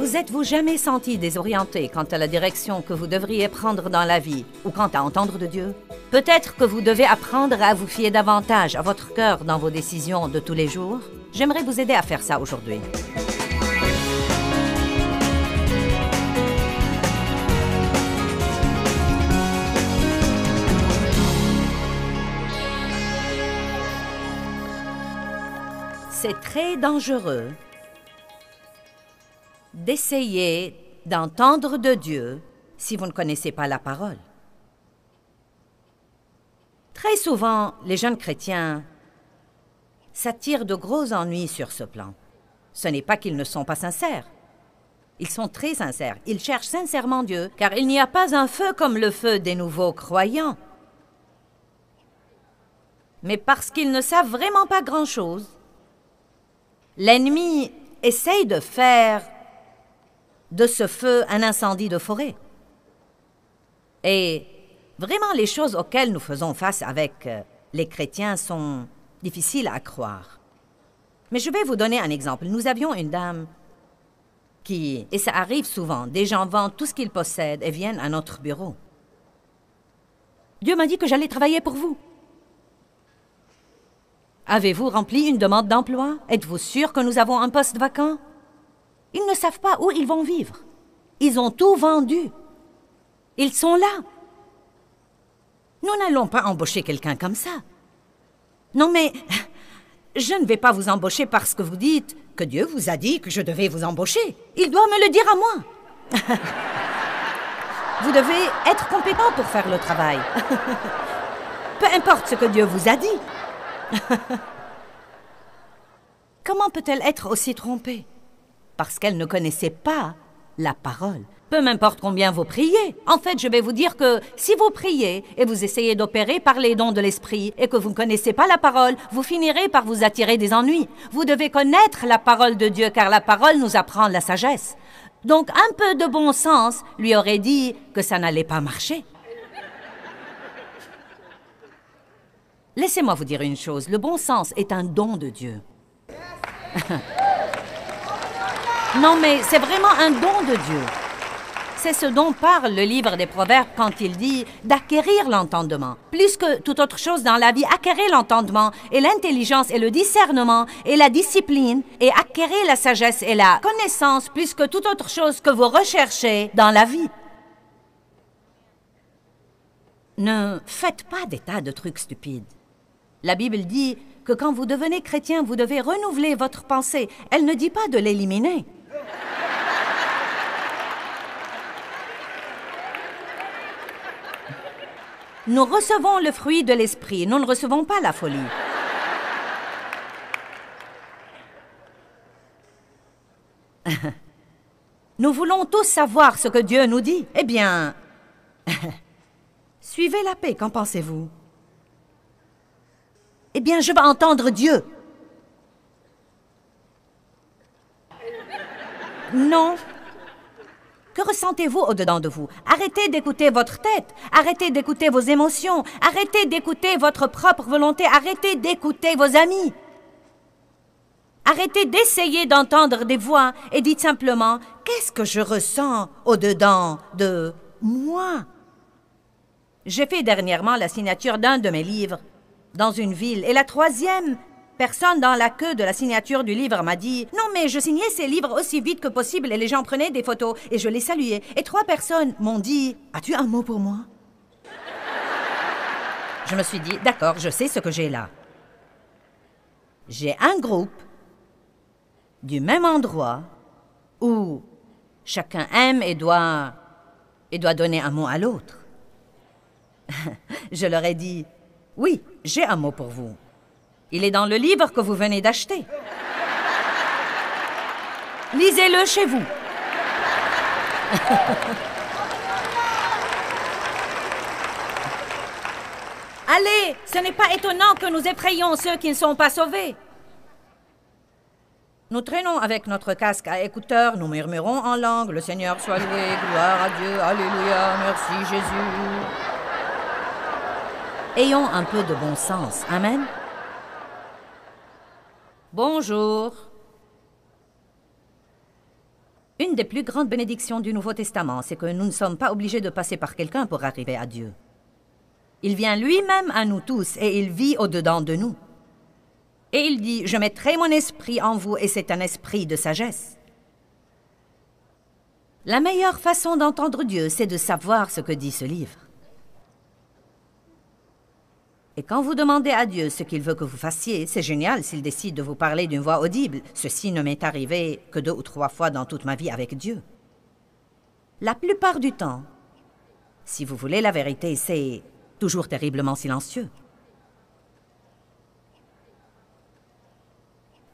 Vous êtes-vous jamais senti désorienté quant à la direction que vous devriez prendre dans la vie ou quant à entendre de Dieu? Peut-être que vous devez apprendre à vous fier davantage à votre cœur dans vos décisions de tous les jours? J'aimerais vous aider à faire ça aujourd'hui. C'est très dangereux d'essayer d'entendre de Dieu si vous ne connaissez pas la parole. Très souvent, les jeunes chrétiens s'attirent de gros ennuis sur ce plan. Ce n'est pas qu'ils ne sont pas sincères. Ils sont très sincères. Ils cherchent sincèrement Dieu, car il n'y a pas un feu comme le feu des nouveaux croyants. Mais parce qu'ils ne savent vraiment pas grand-chose, l'ennemi essaye de faire de ce feu un incendie de forêt. Et vraiment, les choses auxquelles nous faisons face avec les chrétiens sont difficiles à croire. Mais je vais vous donner un exemple. Nous avions une dame qui, et ça arrive souvent, des gens vendent tout ce qu'ils possèdent et viennent à notre bureau. Dieu m'a dit que j'allais travailler pour vous. Avez-vous rempli une demande d'emploi? Êtes-vous sûr que nous avons un poste vacant? Ils ne savent pas où ils vont vivre. Ils ont tout vendu. Ils sont là. Nous n'allons pas embaucher quelqu'un comme ça. Non, mais je ne vais pas vous embaucher parce que vous dites que Dieu vous a dit que je devais vous embaucher. Il doit me le dire à moi. Vous devez être compétent pour faire le travail. Peu importe ce que Dieu vous a dit. Comment peut-elle être aussi trompée? Parce qu'elle ne connaissait pas la parole. Peu m'importe combien vous priez. En fait, je vais vous dire que si vous priez et vous essayez d'opérer par les dons de l'esprit et que vous ne connaissez pas la parole, vous finirez par vous attirer des ennuis. Vous devez connaître la parole de Dieu, car la parole nous apprend la sagesse. Donc, un peu de bon sens lui aurait dit que ça n'allait pas marcher. Laissez-moi vous dire une chose, le bon sens est un don de Dieu. Non, mais c'est vraiment un don de Dieu. C'est ce dont parle le livre des Proverbes quand il dit d'acquérir l'entendement. Plus que toute autre chose dans la vie, acquérir l'entendement et l'intelligence et le discernement et la discipline et acquérir la sagesse et la connaissance plus que toute autre chose que vous recherchez dans la vie. Ne faites pas des tas de trucs stupides. La Bible dit que quand vous devenez chrétien, vous devez renouveler votre pensée. Elle ne dit pas de l'éliminer. Nous recevons le fruit de l'esprit, nous ne recevons pas la folie. Nous voulons tous savoir ce que Dieu nous dit. Eh bien, suivez la paix, qu'en pensez-vous? Eh bien, je vais entendre Dieu. Non. Que ressentez-vous au-dedans de vous? Arrêtez d'écouter votre tête. Arrêtez d'écouter vos émotions. Arrêtez d'écouter votre propre volonté. Arrêtez d'écouter vos amis. Arrêtez d'essayer d'entendre des voix et dites simplement « Qu'est-ce que je ressens au-dedans de moi ?» J'ai fait dernièrement la signature d'un de mes livres dans une ville et la troisième personne dans la queue de la signature du livre m'a dit « Non, mais je signais ces livres aussi vite que possible et les gens prenaient des photos et je les saluais. » Et 3 personnes m'ont dit « As-tu un mot pour moi? » Je me suis dit « D'accord, je sais ce que j'ai là. J'ai un groupe du même endroit où chacun aime et doit donner un mot à l'autre. » Je leur ai dit « Oui, j'ai un mot pour vous. Il est dans le livre que vous venez d'acheter. Lisez-le chez vous. » Allez, ce n'est pas étonnant que nous effrayions ceux qui ne sont pas sauvés. Nous traînons avec notre casque à écouteurs, nous murmurons en langue, « Le Seigneur soit loué, gloire à Dieu, Alléluia, merci Jésus. » Ayons un peu de bon sens, amen. Bonjour. Une des plus grandes bénédictions du Nouveau Testament, c'est que nous ne sommes pas obligés de passer par quelqu'un pour arriver à Dieu. Il vient lui-même à nous tous et il vit au-dedans de nous. Et il dit, « Je mettrai mon esprit en vous et c'est un esprit de sagesse. » La meilleure façon d'entendre Dieu, c'est de savoir ce que dit ce livre. Et quand vous demandez à Dieu ce qu'il veut que vous fassiez, c'est génial s'il décide de vous parler d'une voix audible. Ceci ne m'est arrivé que 2 ou 3 fois dans toute ma vie avec Dieu. La plupart du temps, si vous voulez la vérité, c'est toujours terriblement silencieux.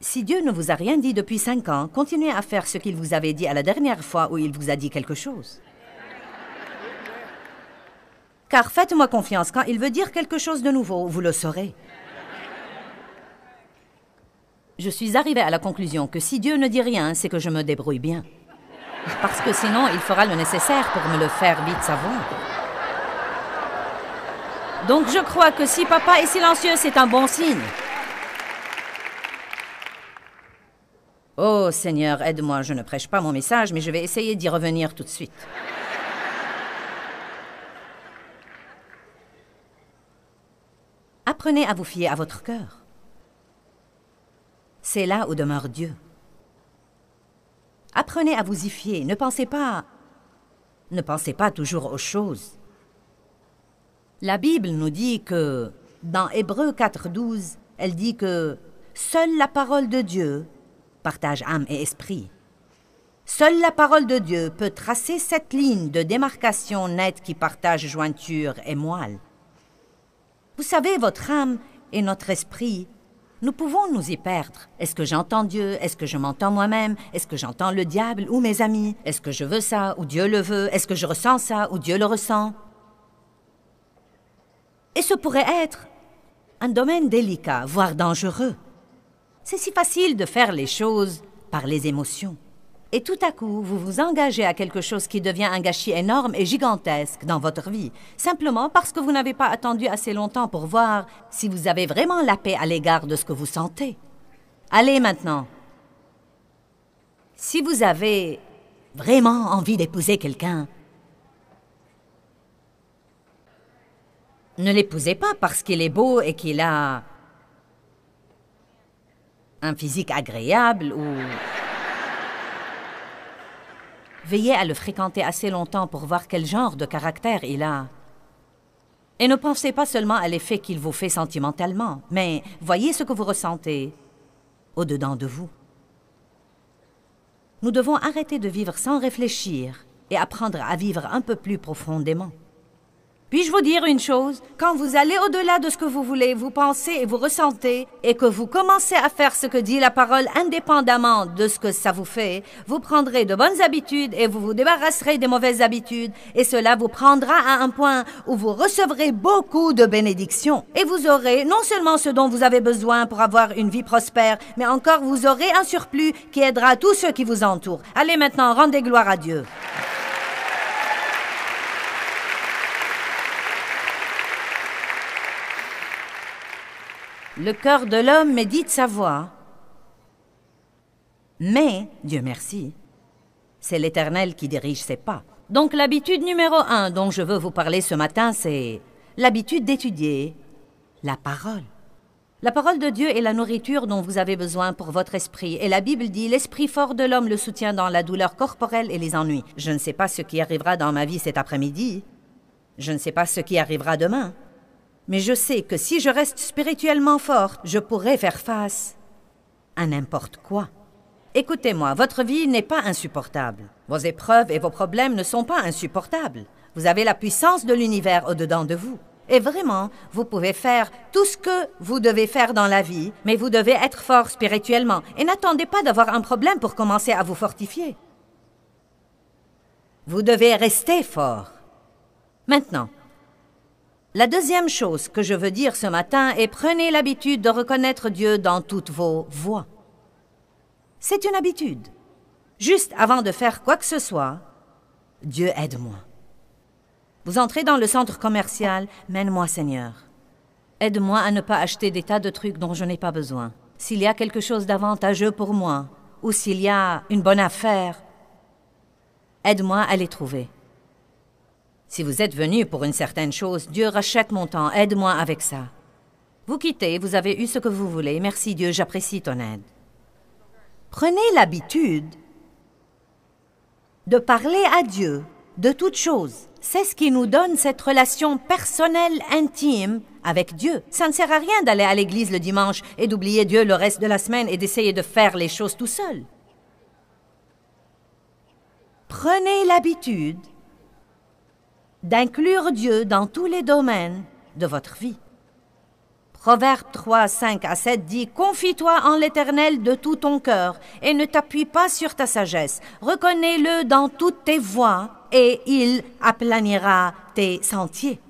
Si Dieu ne vous a rien dit depuis 5 ans, continuez à faire ce qu'il vous avait dit à la dernière fois où il vous a dit quelque chose. Car faites-moi confiance, quand il veut dire quelque chose de nouveau, vous le saurez. Je suis arrivée à la conclusion que si Dieu ne dit rien, c'est que je me débrouille bien. Parce que sinon, il fera le nécessaire pour me le faire vite savoir. Donc je crois que si papa est silencieux, c'est un bon signe. Oh Seigneur, aide-moi, je ne prêche pas mon message, mais je vais essayer d'y revenir tout de suite. Apprenez à vous fier à votre cœur. C'est là où demeure Dieu. Apprenez à vous y fier. Ne pensez pas toujours aux choses. La Bible nous dit que, dans Hébreux 4:12, elle dit que seule la parole de Dieu partage âme et esprit. Seule la parole de Dieu peut tracer cette ligne de démarcation nette qui partage jointure et moelle. Vous savez, votre âme et notre esprit, nous pouvons nous y perdre. Est-ce que j'entends Dieu? Est-ce que je m'entends moi-même? Est-ce que j'entends le diable ou mes amis? Est-ce que je veux ça ou Dieu le veut? Est-ce que je ressens ça ou Dieu le ressent? Et ce pourrait être un domaine délicat, voire dangereux. C'est si facile de faire les choses par les émotions. Et tout à coup, vous vous engagez à quelque chose qui devient un gâchis énorme et gigantesque dans votre vie, simplement parce que vous n'avez pas attendu assez longtemps pour voir si vous avez vraiment la paix à l'égard de ce que vous sentez. Allez maintenant. Si vous avez vraiment envie d'épouser quelqu'un, ne l'épousez pas parce qu'il est beau et qu'il a un physique agréable ou... Veillez à le fréquenter assez longtemps pour voir quel genre de caractère il a. Et ne pensez pas seulement à l'effet qu'il vous fait sentimentalement, mais voyez ce que vous ressentez au-dedans de vous. Nous devons arrêter de vivre sans réfléchir et apprendre à vivre un peu plus profondément. Puis-je vous dire une chose? Quand vous allez au-delà de ce que vous voulez, vous pensez et vous ressentez, et que vous commencez à faire ce que dit la parole indépendamment de ce que ça vous fait, vous prendrez de bonnes habitudes et vous vous débarrasserez des mauvaises habitudes, et cela vous prendra à un point où vous recevrez beaucoup de bénédictions. Et vous aurez non seulement ce dont vous avez besoin pour avoir une vie prospère, mais encore vous aurez un surplus qui aidera tous ceux qui vous entourent. Allez maintenant, rendez gloire à Dieu. Le cœur de l'homme médite sa voie. Mais, Dieu merci, c'est l'Éternel qui dirige ses pas. Donc l'habitude numéro 1 dont je veux vous parler ce matin, c'est l'habitude d'étudier la parole. La parole de Dieu est la nourriture dont vous avez besoin pour votre esprit. Et la Bible dit, l'esprit fort de l'homme le soutient dans la douleur corporelle et les ennuis. Je ne sais pas ce qui arrivera dans ma vie cet après-midi. Je ne sais pas ce qui arrivera demain. Mais je sais que si je reste spirituellement forte, je pourrai faire face à n'importe quoi. Écoutez-moi, votre vie n'est pas insupportable. Vos épreuves et vos problèmes ne sont pas insupportables. Vous avez la puissance de l'univers au-dedans de vous. Et vraiment, vous pouvez faire tout ce que vous devez faire dans la vie, mais vous devez être fort spirituellement. Et n'attendez pas d'avoir un problème pour commencer à vous fortifier. Vous devez rester fort. Maintenant, la deuxième chose que je veux dire ce matin est prenez l'habitude de reconnaître Dieu dans toutes vos voies. C'est une habitude. Juste avant de faire quoi que ce soit, Dieu aide-moi. Vous entrez dans le centre commercial, mène-moi Seigneur. Aide-moi à ne pas acheter des tas de trucs dont je n'ai pas besoin. S'il y a quelque chose d'avantageux pour moi, ou s'il y a une bonne affaire, Aide-moi à les trouver. Si vous êtes venu pour une certaine chose, Dieu rachète mon temps. Aide-moi avec ça. Vous quittez, vous avez eu ce que vous voulez. Merci Dieu, j'apprécie ton aide. Prenez l'habitude de parler à Dieu de toutes choses. C'est ce qui nous donne cette relation personnelle, intime avec Dieu. Ça ne sert à rien d'aller à l'église le dimanche et d'oublier Dieu le reste de la semaine et d'essayer de faire les choses tout seul. Prenez l'habitude d'inclure Dieu dans tous les domaines de votre vie. Proverbe 3, 5 à 7 dit « Confie-toi en l'Éternel de tout ton cœur et ne t'appuie pas sur ta sagesse. Reconnais-le dans toutes tes voies et il aplanira tes sentiers. »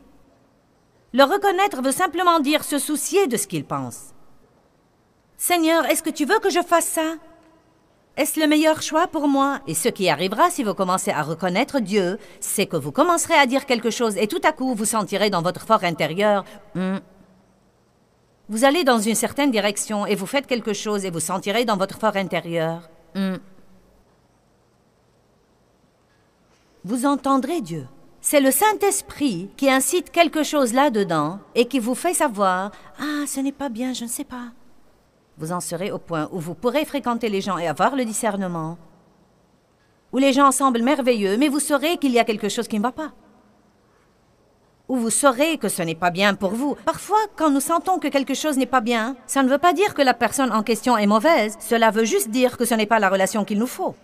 Le reconnaître veut simplement dire se soucier de ce qu'il pense. « Seigneur, est-ce que tu veux que je fasse ça? Est-ce le meilleur choix pour moi? » Et ce qui arrivera si vous commencez à reconnaître Dieu, c'est que vous commencerez à dire quelque chose et tout à coup vous sentirez dans votre fort intérieur Vous allez dans une certaine direction et vous faites quelque chose et vous sentirez dans votre fort intérieur. Vous entendrez Dieu. C'est le Saint-Esprit qui incite quelque chose là-dedans et qui vous fait savoir « Ah, ce n'est pas bien, je ne sais pas. » Vous en serez au point où vous pourrez fréquenter les gens et avoir le discernement, où les gens semblent merveilleux, mais vous saurez qu'il y a quelque chose qui ne va pas. Où vous saurez que ce n'est pas bien pour vous. Parfois, quand nous sentons que quelque chose n'est pas bien, ça ne veut pas dire que la personne en question est mauvaise. Cela veut juste dire que ce n'est pas la relation qu'il nous faut.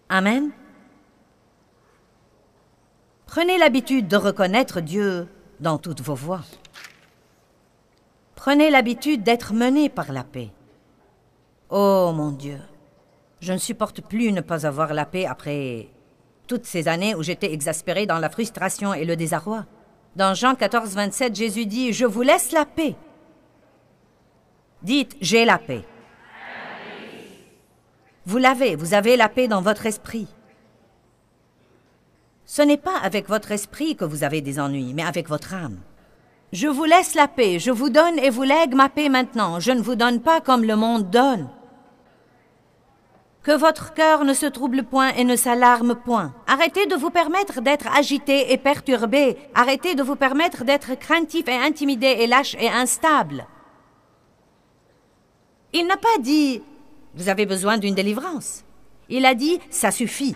Amen. Prenez l'habitude de reconnaître Dieu dans toutes vos voies. Prenez l'habitude d'être mené par la paix. Oh mon Dieu, je ne supporte plus ne pas avoir la paix après toutes ces années où j'étais exaspéré dans la frustration et le désarroi. Dans Jean 14, 27, Jésus dit « Je vous laisse la paix. » Dites « J'ai la paix. » Vous l'avez, vous avez la paix dans votre esprit. Ce n'est pas avec votre esprit que vous avez des ennuis, mais avec votre âme. Je vous laisse la paix, je vous donne et vous lègue ma paix maintenant. Je ne vous donne pas comme le monde donne. Que votre cœur ne se trouble point et ne s'alarme point. Arrêtez de vous permettre d'être agité et perturbé. Arrêtez de vous permettre d'être craintif et intimidé et lâche et instable. Il n'a pas dit « Vous avez besoin d'une délivrance ». Il a dit « Ça suffit ».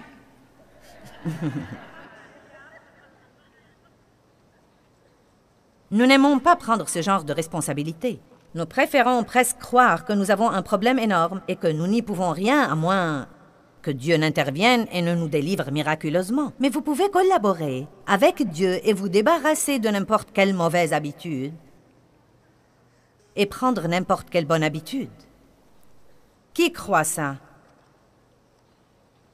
Nous n'aimons pas prendre ce genre de responsabilité. Nous préférons presque croire que nous avons un problème énorme et que nous n'y pouvons rien à moins que Dieu n'intervienne et ne nous délivre miraculeusement. Mais vous pouvez collaborer avec Dieu et vous débarrasser de n'importe quelle mauvaise habitude et prendre n'importe quelle bonne habitude. Qui croit ça?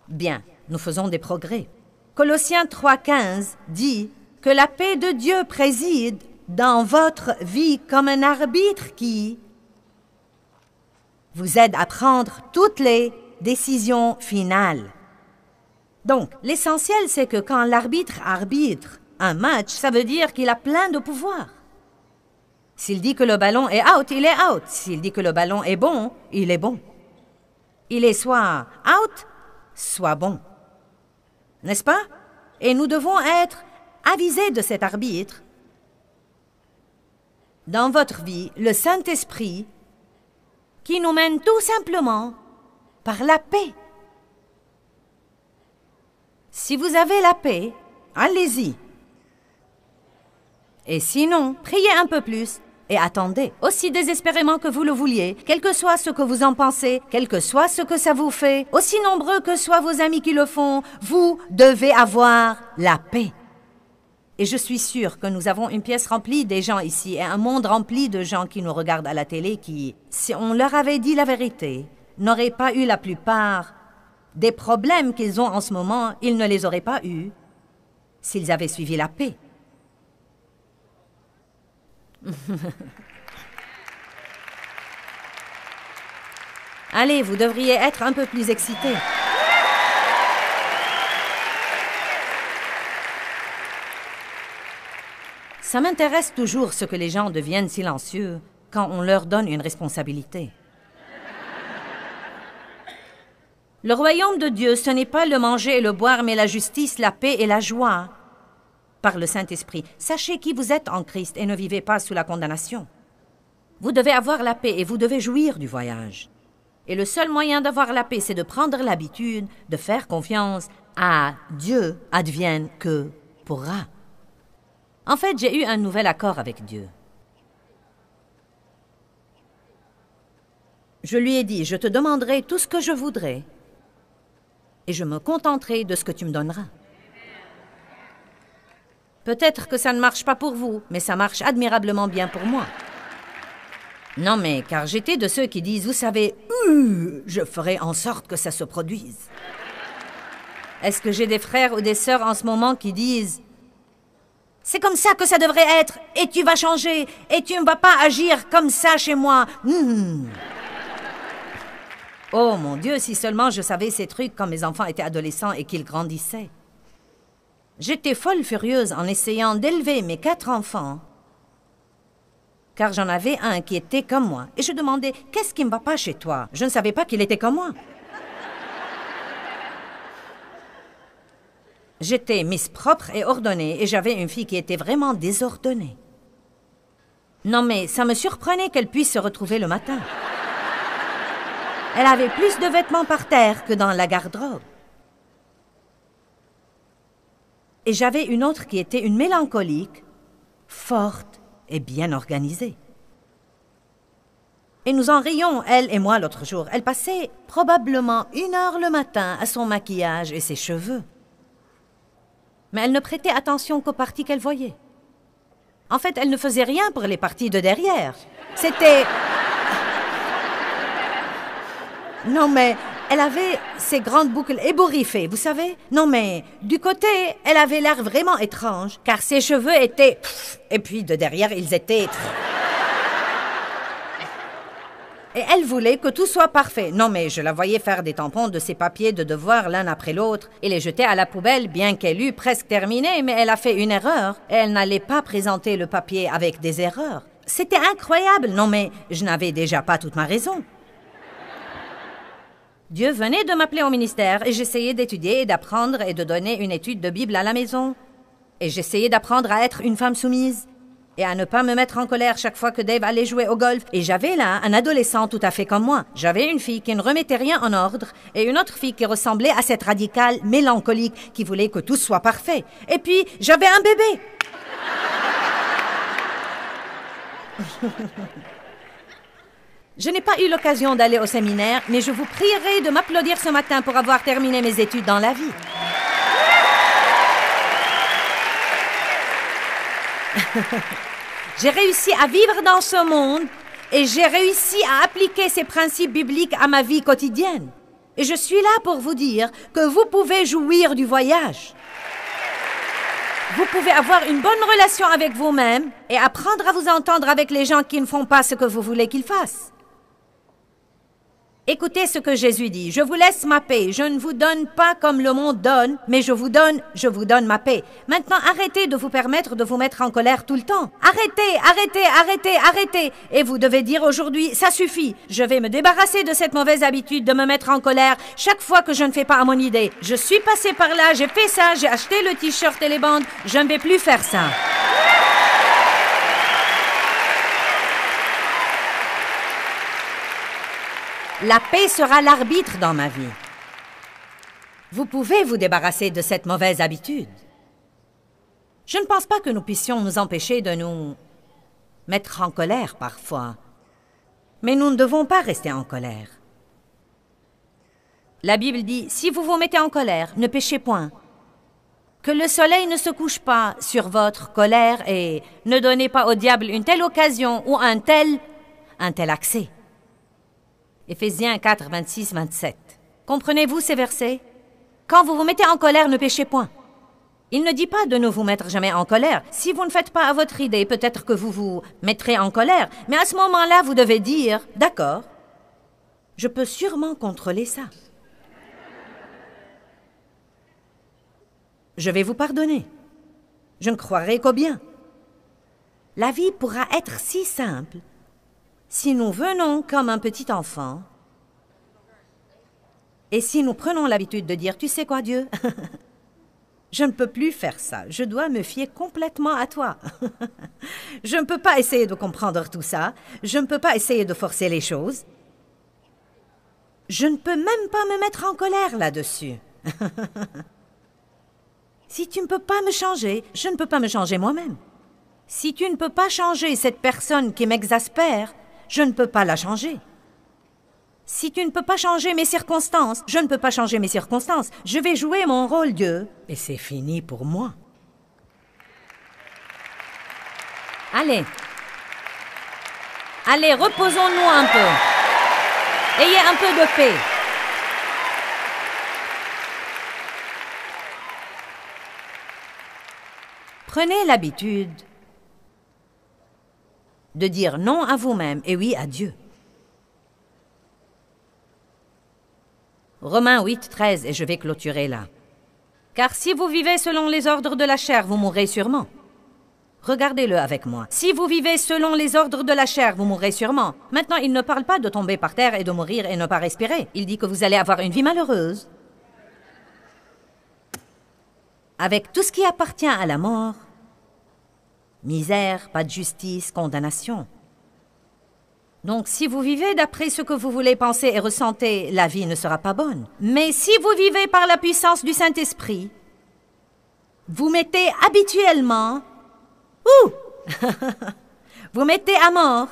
Bien, nous faisons des progrès. Colossiens 3,15 dit que la paix de Dieu préside dans votre vie comme un arbitre qui vous aide à prendre toutes les décisions finales. Donc, l'essentiel, c'est que quand l'arbitre arbitre un match, ça veut dire qu'il a plein de pouvoir. S'il dit que le ballon est out, il est out. S'il dit que le ballon est bon, il est bon. Il est soit out, soit bon. N'est-ce pas? Et nous devons être avisés de cet arbitre. Dans votre vie, le Saint-Esprit qui nous mène tout simplement par la paix. Si vous avez la paix, allez-y. Et sinon, priez un peu plus et attendez, aussi désespérément que vous le vouliez, quel que soit ce que vous en pensez, quel que soit ce que ça vous fait, aussi nombreux que soient vos amis qui le font, vous devez avoir la paix. Et je suis sûre que nous avons une pièce remplie des gens ici et un monde rempli de gens qui nous regardent à la télé qui, si on leur avait dit la vérité, n'auraient pas eu la plupart des problèmes qu'ils ont en ce moment, ils ne les auraient pas eus s'ils avaient suivi la paix. Allez, vous devriez être un peu plus excités. Ça m'intéresse toujours ce que les gens deviennent silencieux quand on leur donne une responsabilité. Le royaume de Dieu, ce n'est pas le manger et le boire, mais la justice, la paix et la joie. Par le Saint-Esprit, sachez qui vous êtes en Christ et ne vivez pas sous la condamnation. Vous devez avoir la paix et vous devez jouir du voyage. Et le seul moyen d'avoir la paix, c'est de prendre l'habitude de faire confiance à Dieu, advienne que pourra. En fait, j'ai eu un nouvel accord avec Dieu. Je lui ai dit, je te demanderai tout ce que je voudrais et je me contenterai de ce que tu me donneras. Peut-être que ça ne marche pas pour vous, mais ça marche admirablement bien pour moi. Non, mais car j'étais de ceux qui disent, vous savez, je ferai en sorte que ça se produise. Est-ce que j'ai des frères ou des sœurs en ce moment qui disent, c'est comme ça que ça devrait être, et tu vas changer, et tu ne vas pas agir comme ça chez moi. Oh mon Dieu, si seulement je savais ces trucs quand mes enfants étaient adolescents et qu'ils grandissaient. J'étais folle furieuse en essayant d'élever mes 4 enfants. Car j'en avais un qui était comme moi. Et je demandais, qu'est-ce qui ne va pas chez toi? Je ne savais pas qu'il était comme moi. J'étais Miss propre et ordonnée, et j'avais une fille qui était vraiment désordonnée. Non mais ça me surprenait qu'elle puisse se retrouver le matin. Elle avait plus de vêtements par terre que dans la garde-robe. Et j'avais une autre qui était une mélancolique, forte et bien organisée. Et nous en rions, elle et moi, l'autre jour. Elle passait probablement 1 heure le matin à son maquillage et ses cheveux. Mais elle ne prêtait attention qu'aux parties qu'elle voyait. En fait, elle ne faisait rien pour les parties de derrière. C'était... Non, mais elle avait ces grandes boucles ébouriffées, vous savez? Non, mais du côté, elle avait l'air vraiment étrange, car ses cheveux étaient... Et puis de derrière, ils étaient... Et elle voulait que tout soit parfait. Non, mais je la voyais faire des tampons de ses papiers de devoir l'un après l'autre et les jeter à la poubelle, bien qu'elle eût presque terminé, mais elle a fait une erreur. Et elle n'allait pas présenter le papier avec des erreurs. C'était incroyable. Non, mais je n'avais déjà pas toute ma raison. Dieu venait de m'appeler au ministère et j'essayais d'étudier et d'apprendre et de donner une étude de Bible à la maison. Et j'essayais d'apprendre à être une femme soumise et à ne pas me mettre en colère chaque fois que Dave allait jouer au golf. Et j'avais là un adolescent tout à fait comme moi. J'avais une fille qui ne remettait rien en ordre et une autre fille qui ressemblait à cette radicale mélancolique qui voulait que tout soit parfait. Et puis, j'avais un bébé. Je n'ai pas eu l'occasion d'aller au séminaire, mais je vous prierai de m'applaudir ce matin pour avoir terminé mes études dans la vie. J'ai réussi à vivre dans ce monde et j'ai réussi à appliquer ces principes bibliques à ma vie quotidienne. Et je suis là pour vous dire que vous pouvez jouir du voyage. Vous pouvez avoir une bonne relation avec vous-même et apprendre à vous entendre avec les gens qui ne font pas ce que vous voulez qu'ils fassent. Écoutez ce que Jésus dit. Je vous laisse ma paix. Je ne vous donne pas comme le monde donne, mais je vous donne ma paix. Maintenant, arrêtez de vous permettre de vous mettre en colère tout le temps. Arrêtez. Et vous devez dire aujourd'hui, ça suffit. Je vais me débarrasser de cette mauvaise habitude de me mettre en colère chaque fois que je ne fais pas à mon idée. Je suis passé par là, j'ai fait ça, j'ai acheté le t-shirt et les bandes. Je ne vais plus faire ça. La paix sera l'arbitre dans ma vie. Vous pouvez vous débarrasser de cette mauvaise habitude. Je ne pense pas que nous puissions nous empêcher de nous mettre en colère parfois. Mais nous ne devons pas rester en colère. La Bible dit, si vous vous mettez en colère, ne péchez point. Que le soleil ne se couche pas sur votre colère et ne donnez pas au diable une telle occasion ou un tel accès. Éphésiens 4, 26, 27. Comprenez-vous ces versets? Quand vous vous mettez en colère, ne péchez point. Il ne dit pas de ne vous mettre jamais en colère. Si vous ne faites pas à votre idée, peut-être que vous vous mettrez en colère. Mais à ce moment-là, vous devez dire, d'accord, je peux sûrement contrôler ça. Je vais vous pardonner. Je ne croirai qu'au bien. La vie pourra être si simple si nous venons comme un petit enfant Et si nous prenons l'habitude de dire « Tu sais quoi, Dieu? Je ne peux plus faire ça. Je dois me fier complètement à toi. Je ne peux pas essayer de comprendre tout ça. Je ne peux pas essayer de forcer les choses. Je ne peux même pas me mettre en colère là-dessus. Si tu ne peux pas me changer, je ne peux pas me changer moi-même. Si tu ne peux pas changer cette personne qui m'exaspère, je ne peux pas la changer. Si tu ne peux pas changer mes circonstances, je ne peux pas changer mes circonstances. Je vais jouer mon rôle, Dieu, et c'est fini pour moi. Allez. Allez, reposons-nous un peu. Ayez un peu de paix. Prenez l'habitude de dire non à vous-même et oui à Dieu. Romains 8, 13, et je vais clôturer là. Car si vous vivez selon les ordres de la chair, vous mourrez sûrement. Regardez-le avec moi. Si vous vivez selon les ordres de la chair, vous mourrez sûrement. Maintenant, il ne parle pas de tomber par terre et de mourir et ne pas respirer. Il dit que vous allez avoir une vie malheureuse. Avec tout ce qui appartient à la mort, misère, pas de justice, condamnation. Donc, si vous vivez d'après ce que vous voulez penser et ressentez, la vie ne sera pas bonne. Mais si vous vivez par la puissance du Saint-Esprit, vous mettez habituellement, vous mettez à mort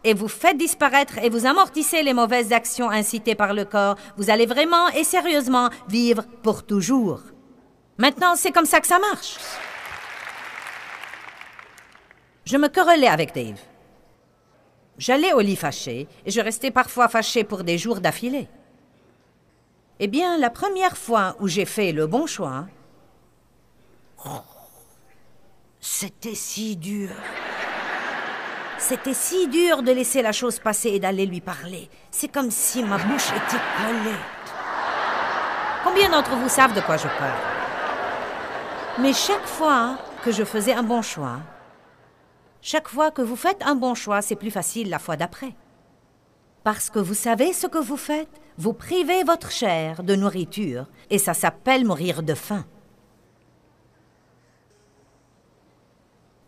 et vous faites disparaître et vous amortissez les mauvaises actions incitées par le corps, vous allez vraiment et sérieusement vivre pour toujours. Maintenant, c'est comme ça que ça marche. Je me querellais avec Dave. J'allais au lit fâché, et je restais parfois fâché pour des jours d'affilée. Eh bien, la première fois où j'ai fait le bon choix, c'était si dur. C'était si dur de laisser la chose passer et d'aller lui parler. C'est comme si ma bouche était collée. Combien d'entre vous savent de quoi je parle? Mais chaque fois que je faisais un bon choix, chaque fois que vous faites un bon choix, c'est plus facile la fois d'après. Parce que vous savez ce que vous faites, vous privez votre chair de nourriture, et ça s'appelle mourir de faim.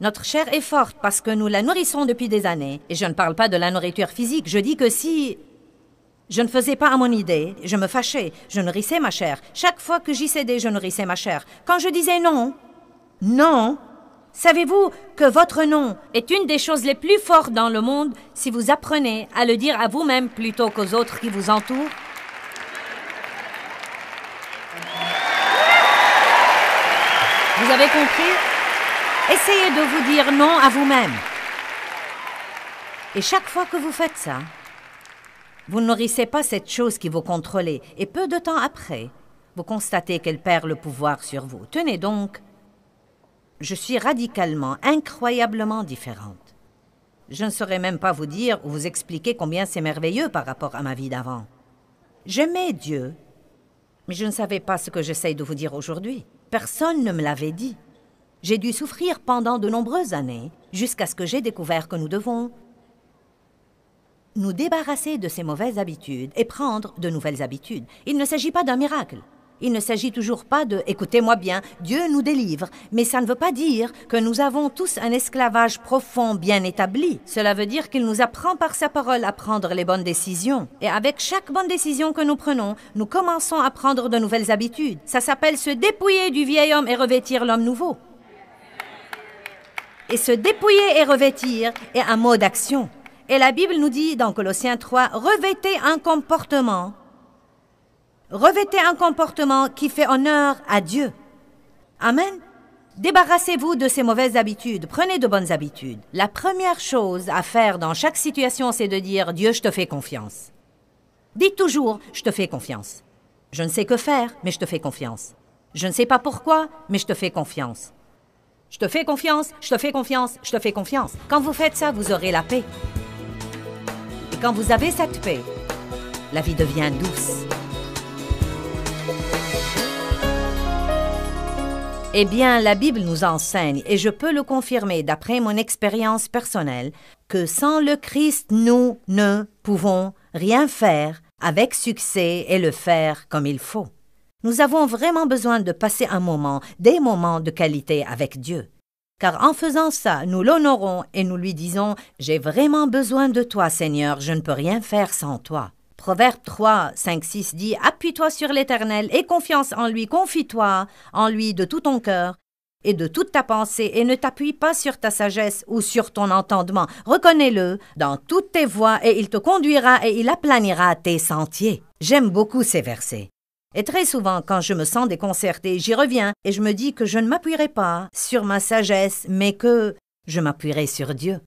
Notre chair est forte parce que nous la nourrissons depuis des années, et je ne parle pas de la nourriture physique, je dis que si je ne faisais pas à mon idée, je me fâchais, je nourrissais ma chair. Chaque fois que j'y cédais, je nourrissais ma chair. Quand je disais non, non, savez-vous que votre non est une des choses les plus fortes dans le monde si vous apprenez à le dire à vous-même plutôt qu'aux autres qui vous entourent? Vous avez compris? Essayez de vous dire non à vous-même. Et chaque fois que vous faites ça, vous ne nourrissez pas cette chose qui vous contrôle et peu de temps après, vous constatez qu'elle perd le pouvoir sur vous. Tenez donc, je suis radicalement, incroyablement différente. Je ne saurais même pas vous dire ou vous expliquer combien c'est merveilleux par rapport à ma vie d'avant. J'aimais Dieu, mais je ne savais pas ce que j'essaye de vous dire aujourd'hui. Personne ne me l'avait dit. J'ai dû souffrir pendant de nombreuses années, jusqu'à ce que j'ai découvert que nous devons nous débarrasser de ces mauvaises habitudes et prendre de nouvelles habitudes. Il ne s'agit pas d'un miracle. Il ne s'agit toujours pas de « écoutez-moi bien, Dieu nous délivre », mais ça ne veut pas dire que nous avons tous un esclavage profond bien établi. Cela veut dire qu'il nous apprend par sa parole à prendre les bonnes décisions. Et avec chaque bonne décision que nous prenons, nous commençons à prendre de nouvelles habitudes. Ça s'appelle se dépouiller du vieil homme et revêtir l'homme nouveau. Et se dépouiller et revêtir est un mot d'action. Et la Bible nous dit dans Colossiens 3, « Revêtez un comportement. Revêtez un comportement qui fait honneur à Dieu. » Amen. Débarrassez-vous de ces mauvaises habitudes. Prenez de bonnes habitudes. La première chose à faire dans chaque situation, c'est de dire « Dieu, je te fais confiance. » Dites toujours « Je te fais confiance. » Je ne sais que faire, mais je te fais confiance. Je ne sais pas pourquoi, mais je te fais confiance. Je te fais confiance, je te fais confiance, je te fais confiance. Quand vous faites ça, vous aurez la paix. Et quand vous avez cette paix, la vie devient douce. Eh bien, la Bible nous enseigne, et je peux le confirmer d'après mon expérience personnelle, que sans le Christ, nous ne pouvons rien faire avec succès et le faire comme il faut. Nous avons vraiment besoin de passer un moment, des moments de qualité avec Dieu. Car en faisant ça, nous l'honorons et nous lui disons « J'ai vraiment besoin de toi, Seigneur, je ne peux rien faire sans toi. » Proverbe 3, 5, 6 dit « Appuie-toi sur l'Éternel et confiance en lui, confie-toi en lui de tout ton cœur et de toute ta pensée et ne t'appuie pas sur ta sagesse ou sur ton entendement. Reconnais-le dans toutes tes voies et il te conduira et il aplanira tes sentiers. » J'aime beaucoup ces versets. Et très souvent, quand je me sens déconcertée, j'y reviens et je me dis que je ne m'appuierai pas sur ma sagesse, mais que je m'appuierai sur Dieu.